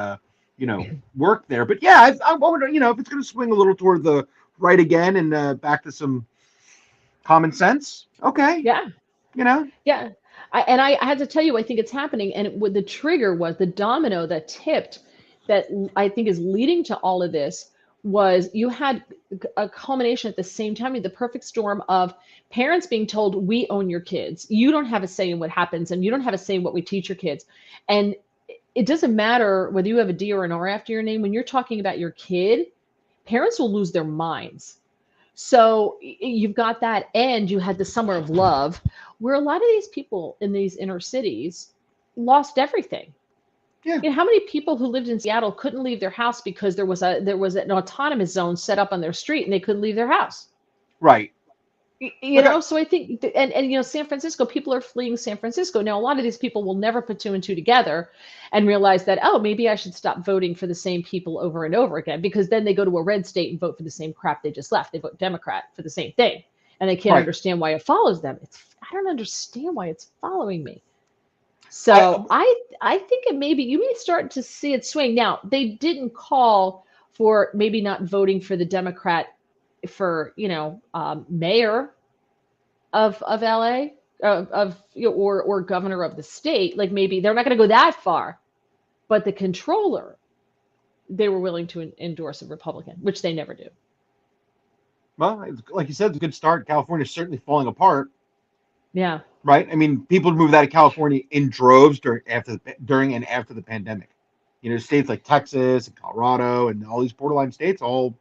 work there. But yeah, I would, if it's going to swing a little toward the right again and back to some common sense, okay, Yeah. you know. Yeah. I had to tell you, I think it's happening. And what the trigger was, the domino that tipped, that I think is leading to all of this, was you had a culmination at the same time, the perfect storm of parents being told, we own your kids. You don't have a say in what happens, and you don't have a say in what we teach your kids. And it doesn't matter whether you have a D or an R after your name. When you're talking about your kid, parents will lose their minds. So you've got that, and you had the summer of love, where a lot of these people in these inner cities lost everything. Yeah. How many people who lived in Seattle couldn't leave their house because there was an autonomous zone set up on their street and they couldn't leave their house? Right. So I think, and San Francisco, people are fleeing San Francisco. Now, a lot of these people will never put two and two together and realize that, oh, maybe I should stop voting for the same people over and over again, because then they go to a red state and vote for the same crap they just left. They vote Democrat for the same thing, and they can't Right. understand why it follows them. I don't understand why it's following me. So I think you may start to see it swing. Now, they didn't call for maybe not voting for the Democrat for mayor of LA, or governor of the state. Like, maybe they're not going to go that far, but the controller, they were willing to endorse a Republican, which they never do. Well, like you said, it's a good start. California's certainly falling apart. Yeah. Right. I mean, people moved out of California in droves during and after the pandemic. States like Texas and Colorado and all these borderline states, all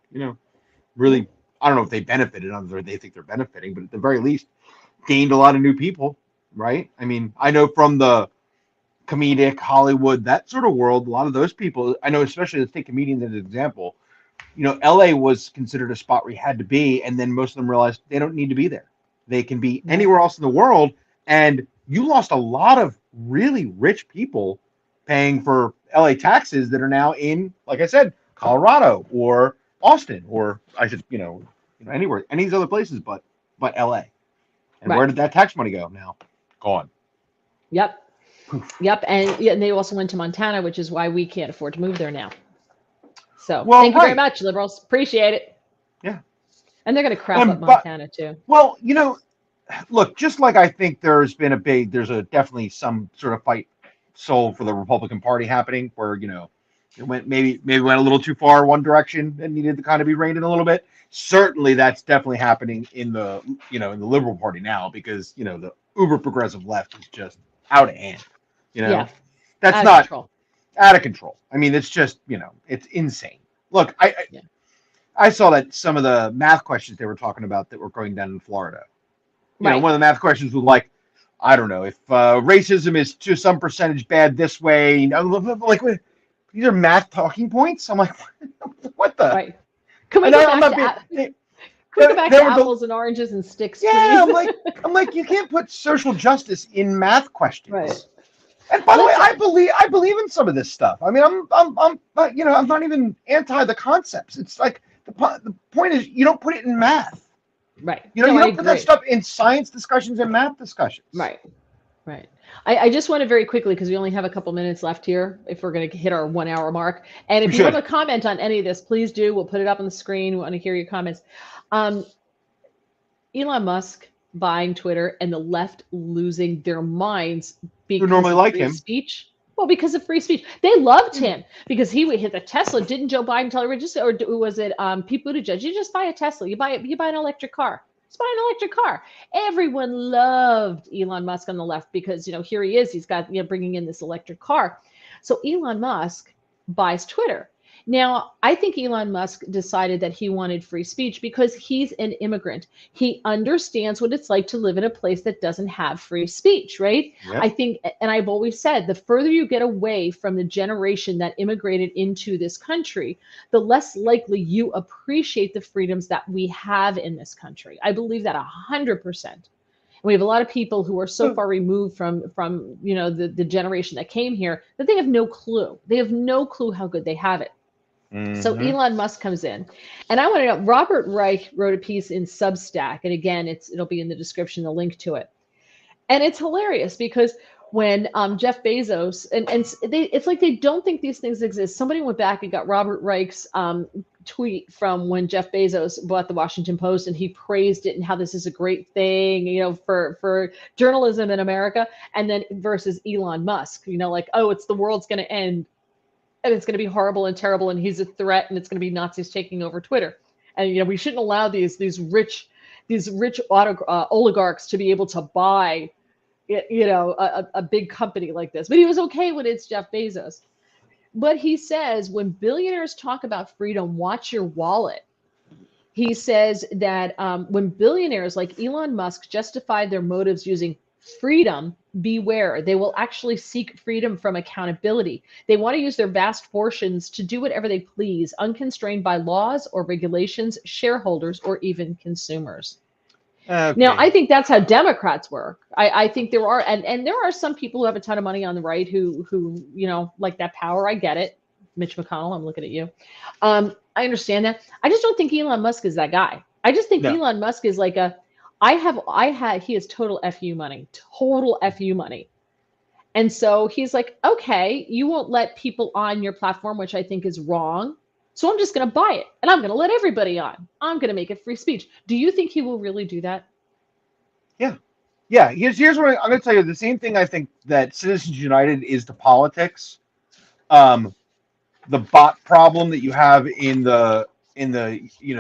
really. I don't know if they benefited or they think they're benefiting, but at the very least, gained a lot of new people. Right. I mean, I know from the comedic Hollywood, that sort of world, a lot of those people. I know, especially let's take comedians as an example. LA was considered a spot where you had to be, and then most of them realized they don't need to be there. They can be anywhere else in the world. And you lost a lot of really rich people paying for LA taxes that are now in, like I said, Colorado or Austin, or I should, anywhere, any of these other places, but LA. And Right. where did that tax money go now? Gone. Yep. Yep. And they also went to Montana, which is why we can't afford to move there now. So thank you very much, liberals. Appreciate it. Yeah. And they're going to crap up Montana too. Well, look, just like I think there's definitely some sort of fight soul for the Republican Party happening, where it went maybe went a little too far one direction and needed to kind of be reined in a little bit. Certainly, that's definitely happening in the in the Liberal Party now, because the uber progressive left is just out of hand. Yeah. That's out not of control. Out of control. I mean, it's just it's insane. Look, I saw that some of the math questions they were talking about that were going down in Florida. One of the math questions was like, I don't know, if racism is to some percentage bad this way. Like, these are math talking points. I'm like, what the? Right. Can we go back to apples and oranges and sticks? Yeah, please? I'm like, you can't put social justice in math questions. Right. And by the way, I believe in some of this stuff. I mean, I'm not even anti the concepts. It's like the point is, you don't put it in math. Right. You don't put that stuff in science discussions and math discussions. Right. Right. I just want to very quickly, because we only have a couple minutes left here, if we're going to hit our 1 hour mark. And if you have a comment on any of this, please do. We'll put it up on the screen. We want to hear your comments. Elon Musk buying Twitter and the left losing their minds because normally of like free him. speech. Well, because of free speech. They loved him because he would hit the Tesla. Didn't Joe Biden tell her, or was it Pete Buttigieg? You just buy a Tesla. You buy an electric car. Just buy an electric car. Everyone loved Elon Musk on the left because, here he is. He's got, bringing in this electric car. So Elon Musk buys Twitter. Now, I think Elon Musk decided that he wanted free speech because he's an immigrant. He understands what it's like to live in a place that doesn't have free speech, right? Yep. I think, and I've always said, the further you get away from the generation that immigrated into this country, the less likely you appreciate the freedoms that we have in this country. I believe that 100%. we have a lot of people who are so far removed from the generation that came here that they have no clue. They have no clue how good they have it. So Elon Musk comes in, and I want to know. Robert Reich wrote a piece in Substack, and again, it'll be in the description, the link to it. And it's hilarious because when Jeff Bezos it's like they don't think these things exist. Somebody went back and got Robert Reich's tweet from when Jeff Bezos bought the Washington Post, and he praised it and how this is a great thing, for journalism in America. And then versus Elon Musk, like, oh, it's the world's going to end, and it's going to be horrible and terrible, and he's a threat, and it's going to be Nazis taking over Twitter, and we shouldn't allow these rich oligarchs to be able to buy a big company like this. But he was okay when it's Jeff Bezos. But he says when billionaires talk about freedom, watch your wallet. He says that when billionaires like Elon Musk justify their motives using freedom, beware. They will actually seek freedom from accountability. They want to use their vast fortunes to do whatever they please, unconstrained by laws or regulations, shareholders, or even consumers. Okay. Now, I think that's how Democrats work. I think there are, and there are some people who have a ton of money on the right who like that power. I get it. Mitch McConnell, I'm looking at you. I understand that. I just don't think Elon Musk is that guy. I just think Elon Musk is like he has total FU money, And so he's like, okay, you won't let people on your platform, which I think is wrong. So I'm just going to buy it, and I'm going to let everybody on. I'm going to make it free speech. Do you think he will really do that? Yeah. Yeah. Here's what I'm going to tell you. The same thing I think that Citizens United is to politics. The bot problem that you have in the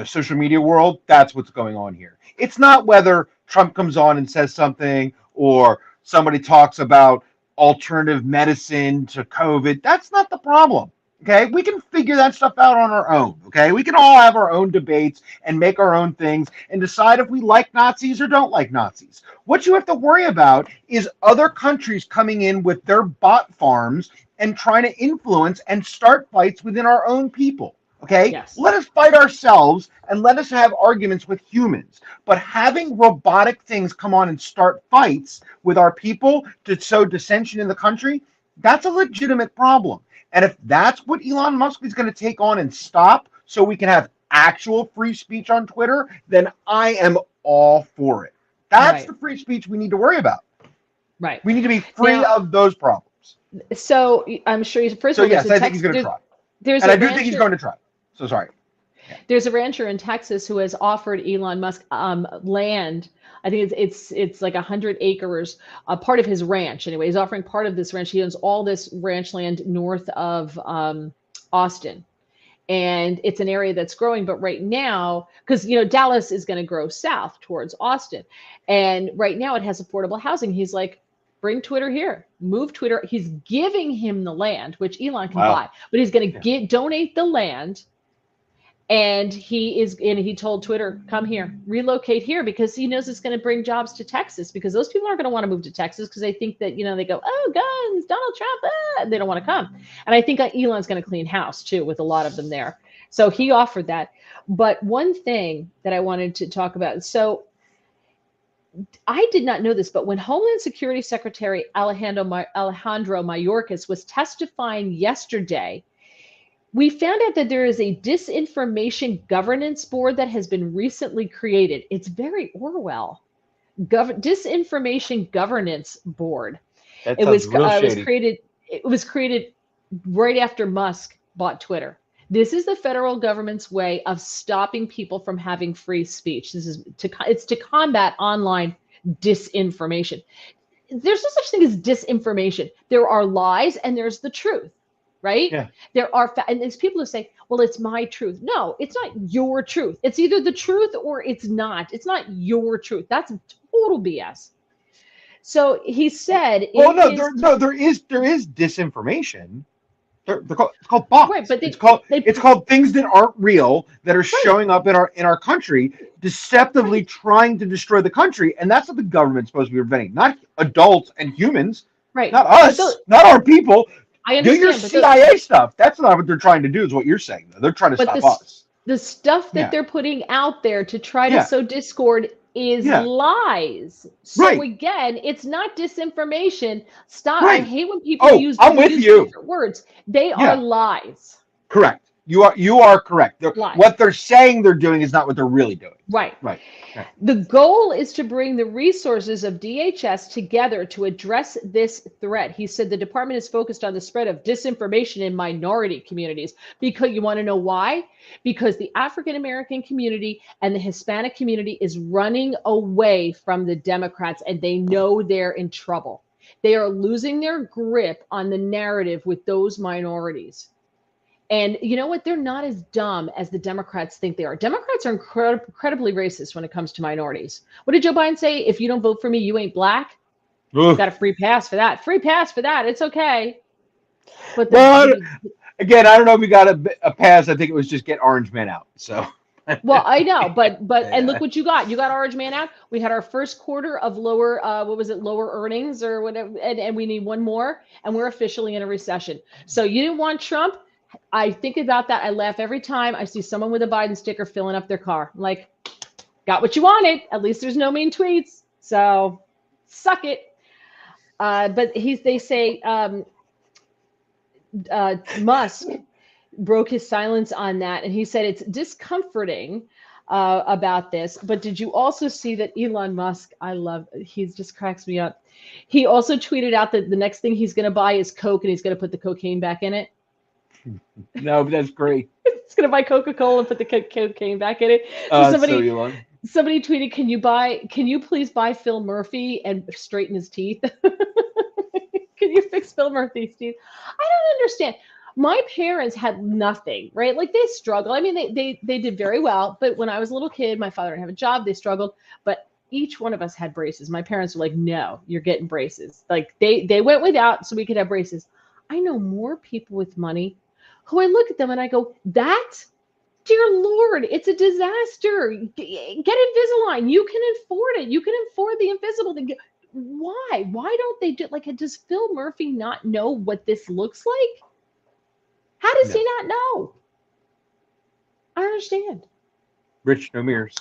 social media world, that's what's going on here. It's not whether Trump comes on and says something or somebody talks about alternative medicine to COVID. That's not the problem. Okay, we can figure that stuff out on our own. Okay, we can all have our own debates and make our own things and decide if we like Nazis or don't like Nazis. What you have to worry about is other countries coming in with their bot farms and trying to influence and start fights within our own people. Okay, yes. Let us fight ourselves and let us have arguments with humans. But having robotic things come on and start fights with our people to sow dissension in the country, that's a legitimate problem. And if that's what Elon Musk is going to take on and stop so we can have actual free speech on Twitter, then I am all for it. That's the free speech we need to worry about. Right. We need to be free of those problems. So I'm sure he's first. So yes, I think he's going to try. And I do think he's going to try. So sorry. Yeah. There's a rancher in Texas who has offered Elon Musk land. I think it's like 100 acres, part of his ranch. Anyway, he's offering part of this ranch. He owns all this ranch land north of Austin, and it's an area that's growing. But right now, because Dallas is going to grow south towards Austin, and right now it has affordable housing. He's like, bring Twitter here, move Twitter. He's giving him the land, which Elon can buy, but he's going to donate the land. And he told Twitter, come here, relocate here, because he knows it's going to bring jobs to Texas, because those people aren't going to want to move to Texas because they think that, they go, oh, guns, Donald Trump, and they don't want to come. And I think Elon's going to clean house too with a lot of them there. So he offered that. But one thing that I wanted to talk about, so I did not know this, but when Homeland Security Secretary Alejandro Mayorkas was testifying yesterday, we found out that there is a disinformation governance board that has been recently created. It's very Orwell. Disinformation governance board. It was created right after Musk bought Twitter. This is the federal government's way of stopping people from having free speech. It's to combat online disinformation. There's no such thing as disinformation. There are lies and there's the truth. Right? Yeah. There are, and there's people who say, well, it's my truth. No, it's not your truth. It's either the truth or it's not. It's not your truth. That's total BS. So he said, there is disinformation. It's called bots. Right, but it's called things that aren't real that are showing up in our country, deceptively trying to destroy the country, and that's what the government's supposed to be preventing, not adults and humans, right? Not us, not our people. I understand. Do your CIA stuff. That's not what they're trying to do, is what you're saying. They're trying to stop us. The stuff that they're putting out there to try to sow discord is Yeah. lies. So Right. again, it's not disinformation. Stop. I Right. hate when people Oh, use I'm with you. different words. They are Yeah. lies. Correct. You are correct. Lies. What they're saying they're doing is not what they're really doing. Right. Right. The goal is to bring the resources of DHS together to address this threat. He said the department is focused on the spread of disinformation in minority communities. Because you want to know why? Because the African American community and the Hispanic community is running away from the Democrats, and they know they're in trouble. They are losing their grip on the narrative with those minorities. And you know what? They're not as dumb as the Democrats think they are. Democrats are incredibly racist when it comes to minorities. What did Joe Biden say? If you don't vote for me, you ain't black. Ugh. Got a free pass for that. Free pass for that. It's okay. But again, I don't know if we got a pass. I think it was just get Orange Man out. So. Well, I know, but Yeah. and look what you got. You got Orange Man out. We had our first quarter of lower, what was it, lower earnings or whatever, and we need one more, and we're officially in a recession. So you didn't want Trump. I think about that. I laugh every time I see someone with a Biden sticker filling up their car. I'm like, got what you wanted. At least there's no mean tweets. So suck it. But they say Musk broke his silence on that, and he said it's discomforting about this. But did you also see that Elon Musk? He just cracks me up. He also tweeted out that the next thing he's going to buy is Coke, and he's going to put the cocaine back in it. No, but that's great. It's going to buy Coca-Cola and put the cocaine back in it. So somebody tweeted, can you please buy Phil Murphy and straighten his teeth? Can you fix Phil Murphy's teeth? I don't understand. My parents had nothing, right? Like they struggled. I mean, they did very well. But when I was a little kid, my father didn't have a job. They struggled. But each one of us had braces. My parents were like, no, you're getting braces. Like they went without so we could have braces. I know more people with money who I look at them and I go, that, dear Lord, it's a disaster. Get Invisalign. You can afford it. You can afford the invisible thing. Why? Why don't they do, like, does Phil Murphy not know what this looks like? How does he not know? I don't understand. Rich, no mirrors.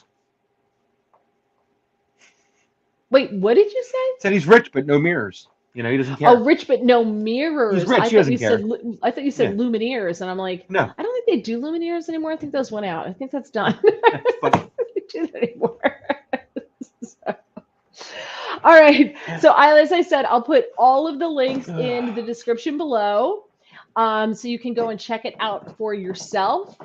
Wait, what did you say? Said he's rich, but no mirrors. You know, he doesn't care. Oh, rich, but no mirrors. He's rich, he doesn't care. I thought you said Lumineers, and I'm like, no. I don't think they do Lumineers anymore. I think those went out. I think that's done. That's funny. They do that anymore. So. All right. So as I said, I'll put all of the links in the description below. So you can go and check it out for yourself.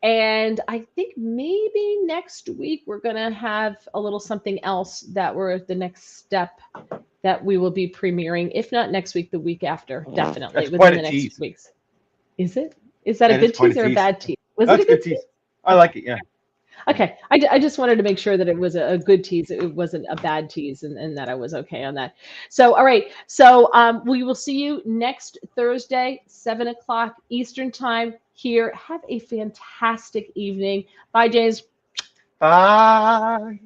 And I think maybe next week we're going to have a little something else that we're the next step that we will be premiering. If not next week, the week after, definitely within the next weeks. Is it? Is that a good tease or a bad tease? Was it a good tease? I like it. Yeah. Okay. I just wanted to make sure that it was a good tease. It wasn't a bad tease and that I was okay on that. So, all right. So we will see you next Thursday, 7 o'clock Eastern time here. Have a fantastic evening. Bye, James. Bye.